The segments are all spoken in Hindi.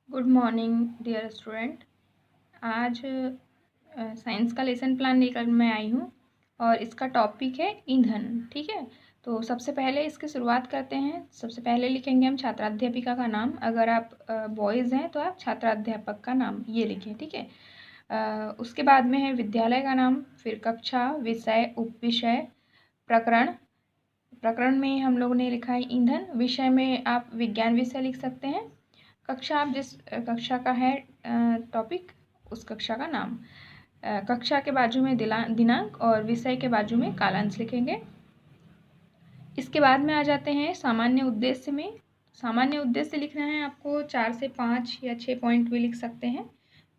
Good morning dear student. आज साइंस का लेसन प्लान लेकर मैं आई हूँ और इसका टॉपिक है ईंधन। ठीक है, तो सबसे पहले इसकी शुरुआत करते हैं। सबसे पहले लिखेंगे हम छात्राध्यापिका का नाम। अगर आप बॉयज़ हैं तो आप छात्राध्यापक का नाम ये लिखें। ठीक है, उसके बाद में है विद्यालय का नाम, फिर कक्षा, विषय, उपविषय, प्रकरण। प्रकरण में हम लोगों ने लिखा है ईंधन। विषय में आप विज्ञान विषय लिख सकते हैं। कक्षा, आप जिस कक्षा का है टॉपिक, उस कक्षा का नाम। कक्षा के बाजू में दिनांक और विषय के बाजू में कालांश लिखेंगे। इसके बाद में आ जाते हैं सामान्य उद्देश्य में। सामान्य उद्देश्य लिखना है आपको 4 से 5 या 6 पॉइंट भी लिख सकते हैं।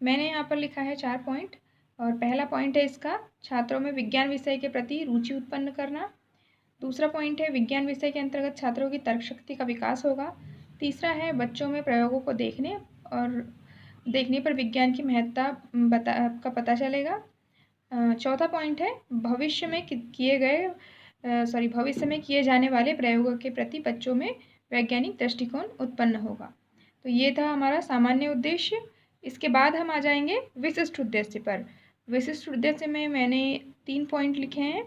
मैंने यहाँ पर लिखा है 4 पॉइंट। और पहला पॉइंट है इसका, छात्रों में विज्ञान विषय के प्रति रुचि उत्पन्न करना। दूसरा पॉइंट है विज्ञान विषय के अंतर्गत छात्रों की तर्क शक्ति का विकास होगा। तीसरा है बच्चों में प्रयोगों को देखने पर विज्ञान की महत्ता का पता चलेगा। चौथा पॉइंट है भविष्य में किए जाने वाले प्रयोगों के प्रति बच्चों में वैज्ञानिक दृष्टिकोण उत्पन्न होगा। तो ये था हमारा सामान्य उद्देश्य। इसके बाद हम आ जाएंगे विशिष्ट उद्देश्य पर। विशिष्ट उद्देश्य में मैंने 3 पॉइंट लिखे हैं।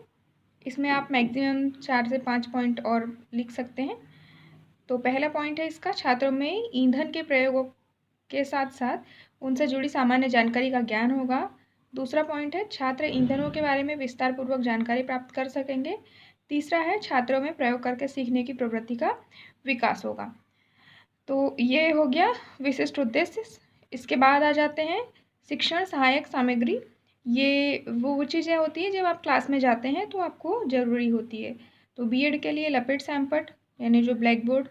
इसमें आप मैक्सिमम 4 से 5 पॉइंट और लिख सकते हैं। तो पहला पॉइंट है इसका, छात्रों में ईंधन के प्रयोगों के साथ साथ उनसे जुड़ी सामान्य जानकारी का ज्ञान होगा। दूसरा पॉइंट है छात्र ईंधनों के बारे में विस्तार पूर्वक जानकारी प्राप्त कर सकेंगे। तीसरा है छात्रों में प्रयोग करके सीखने की प्रवृत्ति का विकास होगा। तो ये हो गया विशिष्ट उद्देश्य। इसके बाद आ जाते हैं शिक्षण सहायक सामग्री। ये वो चीज़ें होती हैं जब आप क्लास में जाते हैं तो आपको ज़रूरी होती है। तो बीएड के लिए लपेट सैमपट यानी जो ब्लैक बोर्ड,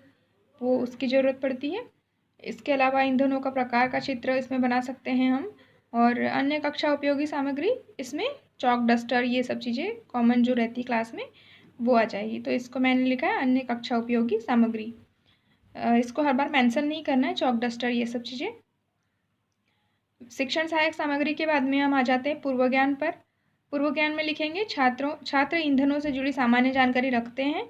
वो उसकी ज़रूरत पड़ती है। इसके अलावा ईंधनों का प्रकार का चित्र इसमें बना सकते हैं हम। और अन्य कक्षा उपयोगी सामग्री, इसमें चॉक, डस्टर, ये सब चीज़ें कॉमन जो रहती क्लास में वो आ जाएगी। तो इसको मैंने लिखा है अन्य कक्षा उपयोगी सामग्री। इसको हर बार मेंशन नहीं करना है, चॉक, डस्टर, ये सब चीज़ें। शिक्षण सहायक सामग्री के बाद में हम आ जाते हैं पूर्व ज्ञान पर। पूर्व ज्ञान में लिखेंगे छात्र ईंधनों से जुड़ी सामान्य जानकारी रखते हैं।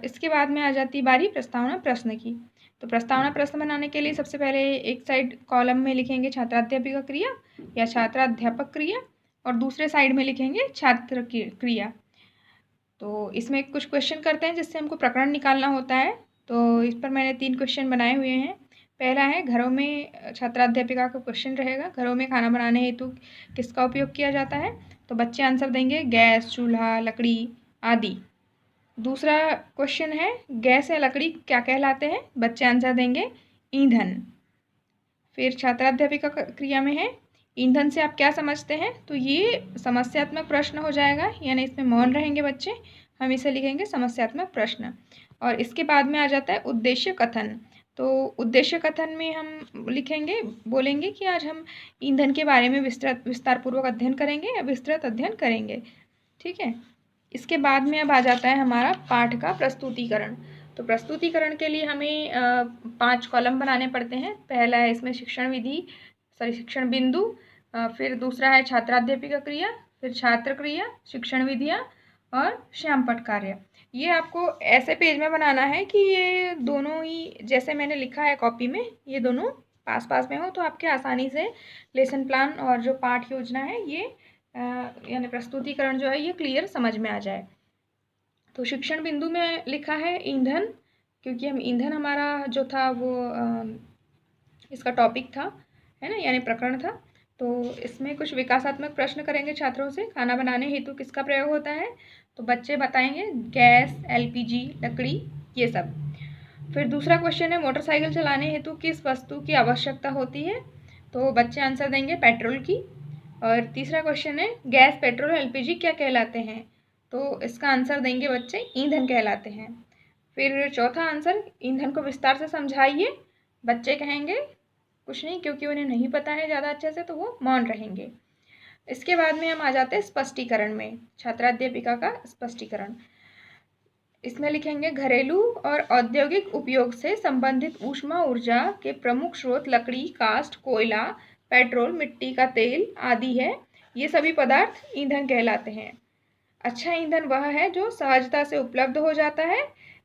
इसके बाद में आ जाती बारी प्रस्तावना प्रश्न की। तो प्रस्तावना प्रश्न बनाने के लिए सबसे पहले एक साइड कॉलम में लिखेंगे छात्राध्यापिका क्रिया या छात्राध्यापक क्रिया, और दूसरे साइड में लिखेंगे छात्र की क्रिया। तो इसमें कुछ क्वेश्चन करते हैं जिससे हमको प्रकरण निकालना होता है। तो इस पर मैंने 3 क्वेश्चन बनाए हुए हैं। पहला है घरों में, छात्राध्यापिका का क्वेश्चन रहेगा, घरों में खाना बनाने हेतु किसका उपयोग किया जाता है। तो बच्चे आंसर देंगे गैस, चूल्हा, लकड़ी आदि। दूसरा क्वेश्चन है गैस या लकड़ी क्या कहलाते हैं, बच्चे आंसर देंगे ईंधन। फिर छात्राध्यापिका क्रिया में है ईंधन से आप क्या समझते हैं। तो ये समस्यात्मक प्रश्न हो जाएगा, यानी इसमें मौन रहेंगे बच्चे, हम इसे लिखेंगे समस्यात्मक प्रश्न। और इसके बाद में आ जाता है उद्देश्य कथन। तो उद्देश्य कथन में हम लिखेंगे, बोलेंगे कि आज हम ईंधन के बारे में विस्तारपूर्वक अध्ययन करेंगे या विस्तृत अध्ययन करेंगे। ठीक है, इसके बाद में अब आ जाता है हमारा पाठ का प्रस्तुतिकरण। तो प्रस्तुतिकरण के लिए हमें 5 कॉलम बनाने पड़ते हैं। पहला है इसमें शिक्षण बिंदु, फिर दूसरा है छात्राध्यापिका क्रिया, फिर छात्र क्रिया, शिक्षण विधियाँ और श्यामपट्ट कार्य। ये आपको ऐसे पेज में बनाना है कि ये दोनों ही जैसे मैंने लिखा है कॉपी में, ये दोनों पास पास में हो, तो आपके आसानी से लेसन प्लान और जो पाठ योजना है ये यानी प्रस्तुतिकरण जो है ये क्लियर समझ में आ जाए। तो शिक्षण बिंदु में लिखा है ईंधन, क्योंकि हम ईंधन हमारा जो था वो इसका टॉपिक था, है ना, यानी प्रकरण था। तो इसमें कुछ विकासात्मक प्रश्न करेंगे छात्रों से। खाना बनाने हेतु किसका प्रयोग होता है, तो बच्चे बताएंगे गैस, एलपीजी, लकड़ी, ये सब। फिर दूसरा क्वेश्चन है मोटरसाइकिल चलाने हेतु किस वस्तु की आवश्यकता होती है, तो बच्चे आंसर देंगे पेट्रोल की। और तीसरा क्वेश्चन है गैस, पेट्रोल, एलपीजी क्या कहलाते हैं, तो इसका आंसर देंगे बच्चे ईंधन कहलाते हैं। फिर चौथा आंसर ईंधन को विस्तार से समझाइए, बच्चे कहेंगे कुछ नहीं, क्योंकि उन्हें नहीं पता है ज़्यादा अच्छे से, तो वो मौन रहेंगे। इसके बाद में हम आ जाते हैं स्पष्टीकरण में, छात्राध्यापिका का स्पष्टीकरण। इसमें लिखेंगे घरेलू और औद्योगिक उपयोग से संबंधित ऊष्मा ऊर्जा के प्रमुख स्रोत लकड़ी, काष्ठ, कोयला, पेट्रोल, मिट्टी का तेल आदि है। ये सभी पदार्थ ईंधन कहलाते हैं। अच्छा ईंधन वह है जो सहजता से उपलब्ध हो जाता है,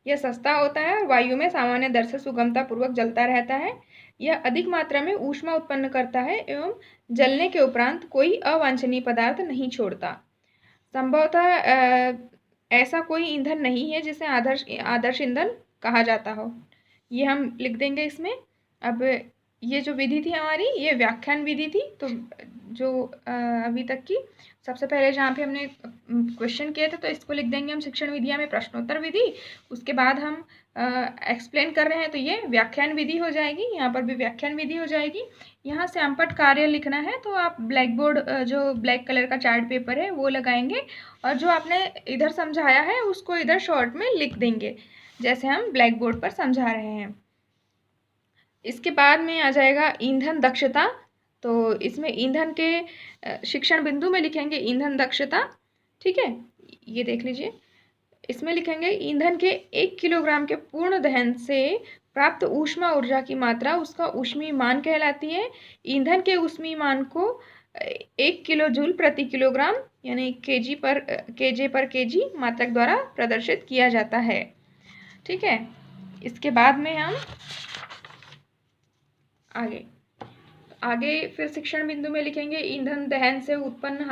यह सस्ता होता है और वायु में सामान्य दर से सुगमतापूर्वक जलता रहता है। यह अधिक मात्रा में ऊष्मा उत्पन्न करता है एवं जलने के उपरांत कोई अवांछनीय पदार्थ नहीं छोड़ता। संभवतः ऐसा कोई ईंधन नहीं है जिसे आदर्श ईंधन कहा जाता हो। ये हम लिख देंगे इसमें। अब ये जो विधि थी हमारी, ये व्याख्यान विधि थी। तो जो अभी तक की सबसे पहले जहाँ पे हमने क्वेश्चन किए थे, तो इसको लिख देंगे हम शिक्षण विधिया में प्रश्नोत्तर विधि। उसके बाद हम एक्सप्लेन कर रहे हैं तो ये व्याख्यान विधि हो जाएगी। यहाँ पर भी व्याख्यान विधि हो जाएगी। यहाँ से अम्पट कार्य लिखना है तो आप ब्लैक बोर्ड, जो ब्लैक कलर का चार्ट पेपर है वो लगाएंगे और जो आपने इधर समझाया है उसको इधर शॉर्ट में लिख देंगे, जैसे हम ब्लैक बोर्ड पर समझा रहे हैं। इसके बाद में आ जाएगा ईंधन दक्षता। तो इसमें ईंधन के शिक्षण बिंदु में लिखेंगे ईंधन दक्षता। ठीक है, ये देख लीजिए। इसमें लिखेंगे ईंधन के 1 किलोग्राम के पूर्ण दहन से प्राप्त ऊष्मा ऊर्जा की मात्रा उसका ऊष्मीय मान कहलाती है। ईंधन के ऊष्मीय मान को 1 किलो जूल प्रति किलोग्राम यानी केजे पर केजी मात्रक द्वारा प्रदर्शित किया जाता है। ठीक है, इसके बाद में हम आगे फिर शिक्षण बिंदु में लिखेंगे ईंधन दहन से उत्पन्न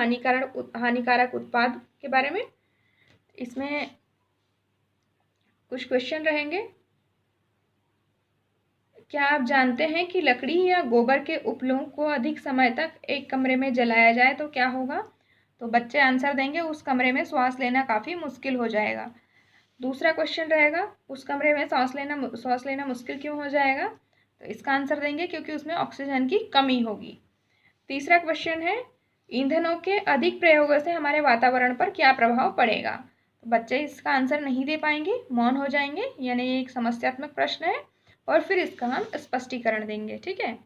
हानिकारक उत्पाद के बारे में। इसमें कुछ क्वेश्चन रहेंगे। क्या आप जानते हैं कि लकड़ी या गोबर के उपलों को अधिक समय तक एक कमरे में जलाया जाए तो क्या होगा? तो बच्चे आंसर देंगे उस कमरे में श्वास लेना काफ़ी मुश्किल हो जाएगा। दूसरा क्वेश्चन रहेगा उस कमरे में सांस लेना मुश्किल क्यों हो जाएगा? तो इसका आंसर देंगे क्योंकि उसमें ऑक्सीजन की कमी होगी। तीसरा क्वेश्चन है ईंधनों के अधिक प्रयोग से हमारे वातावरण पर क्या प्रभाव पड़ेगा? तो बच्चे इसका आंसर नहीं दे पाएंगे, मौन हो जाएंगे, यानी ये एक समस्यात्मक प्रश्न है और फिर इसका हम स्पष्टीकरण देंगे। ठीक है,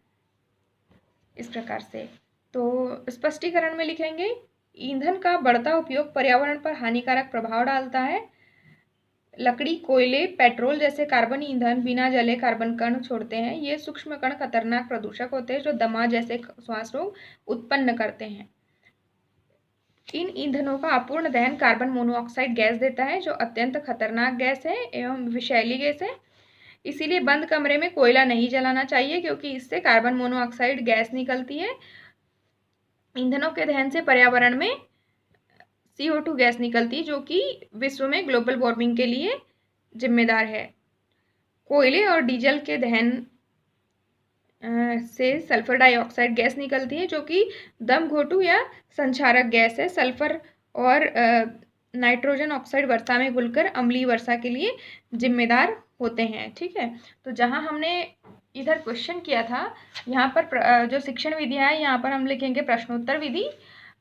इस प्रकार से। तो स्पष्टीकरण में लिखेंगे ईंधन का बढ़ता उपयोग पर्यावरण पर हानिकारक प्रभाव डालता है। लकड़ी, कोयले, पेट्रोल जैसे कार्बन ईंधन बिना जले कार्बन कण छोड़ते हैं। ये सूक्ष्म कण खतरनाक प्रदूषक होते हैं जो दमा जैसे श्वास रोग उत्पन्न करते हैं। इन ईंधनों का अपूर्ण दहन कार्बन मोनोऑक्साइड गैस देता है जो अत्यंत खतरनाक गैस है एवं विषैली गैस है। इसीलिए बंद कमरे में कोयला नहीं जलाना चाहिए क्योंकि इससे कार्बन मोनोऑक्साइड गैस निकलती है। ईंधनों के दहन से पर्यावरण में CO2 गैस निकलती है जो कि विश्व में ग्लोबल वार्मिंग के लिए जिम्मेदार है। कोयले और डीजल के दहन से सल्फर डाइऑक्साइड गैस निकलती है जो कि दम घोटू या संक्षारक गैस है। सल्फर और नाइट्रोजन ऑक्साइड वर्षा में घुलकर अम्लीय वर्षा के लिए जिम्मेदार होते हैं। ठीक है, तो जहाँ हमने इधर क्वेश्चन किया था, यहाँ पर जो शिक्षण विधि है यहाँ पर हम लिखेंगे प्रश्नोत्तर विधि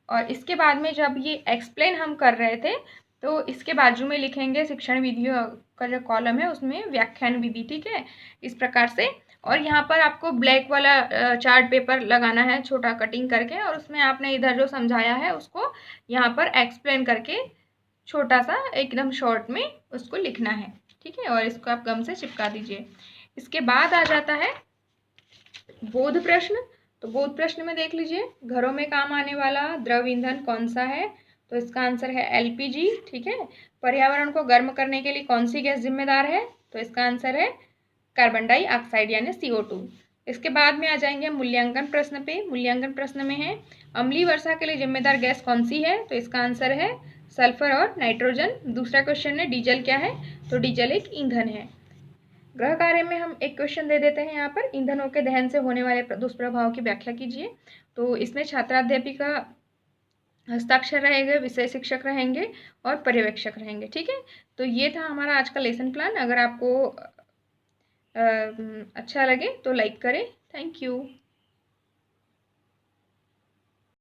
और इसके बाद में जब ये एक्सप्लेन हम कर रहे थे तो इसके बाजू में लिखेंगे शिक्षण विधियों का जो कॉलम है उसमें व्याख्यान विधि। ठीक है, इस प्रकार से। और यहाँ पर आपको ब्लैक वाला चार्ट पेपर लगाना है छोटा कटिंग करके और उसमें आपने इधर जो समझाया है उसको यहाँ पर एक्सप्लेन करके छोटा सा एकदम शॉर्ट में उसको लिखना है। ठीक है, और इसको आप गम से चिपका दीजिए। इसके बाद आ जाता है बोध प्रश्न। तो बोध प्रश्न में देख लीजिए घरों में काम आने वाला द्रव ईंधन कौन सा है? तो इसका आंसर है LPG। ठीक है, पर्यावरण को गर्म करने के लिए कौन सी गैस जिम्मेदार है? तो इसका आंसर है कार्बन डाइऑक्साइड यानी CO2। इसके बाद में आ जाएंगे मूल्यांकन प्रश्न पे। मूल्यांकन प्रश्न में है अम्लीय वर्षा के लिए जिम्मेदार गैस कौन सी है? तो इसका आंसर है सल्फर और नाइट्रोजन। दूसरा क्वेश्चन है डीजल क्या है? तो डीजल एक ईंधन है। गृह कार्य में हम एक क्वेश्चन दे देते हैं यहाँ पर ईंधनों के दहन से होने वाले दुष्प्रभाव की व्याख्या कीजिए। तो इसमें छात्राध्यापिका हस्ताक्षर रहेंगे, विषय शिक्षक रहेंगे और पर्यवेक्षक रहेंगे। ठीक है, तो ये था हमारा आज का लेसन प्लान। अगर आपको अच्छा लगे तो लाइक करें। Thank you.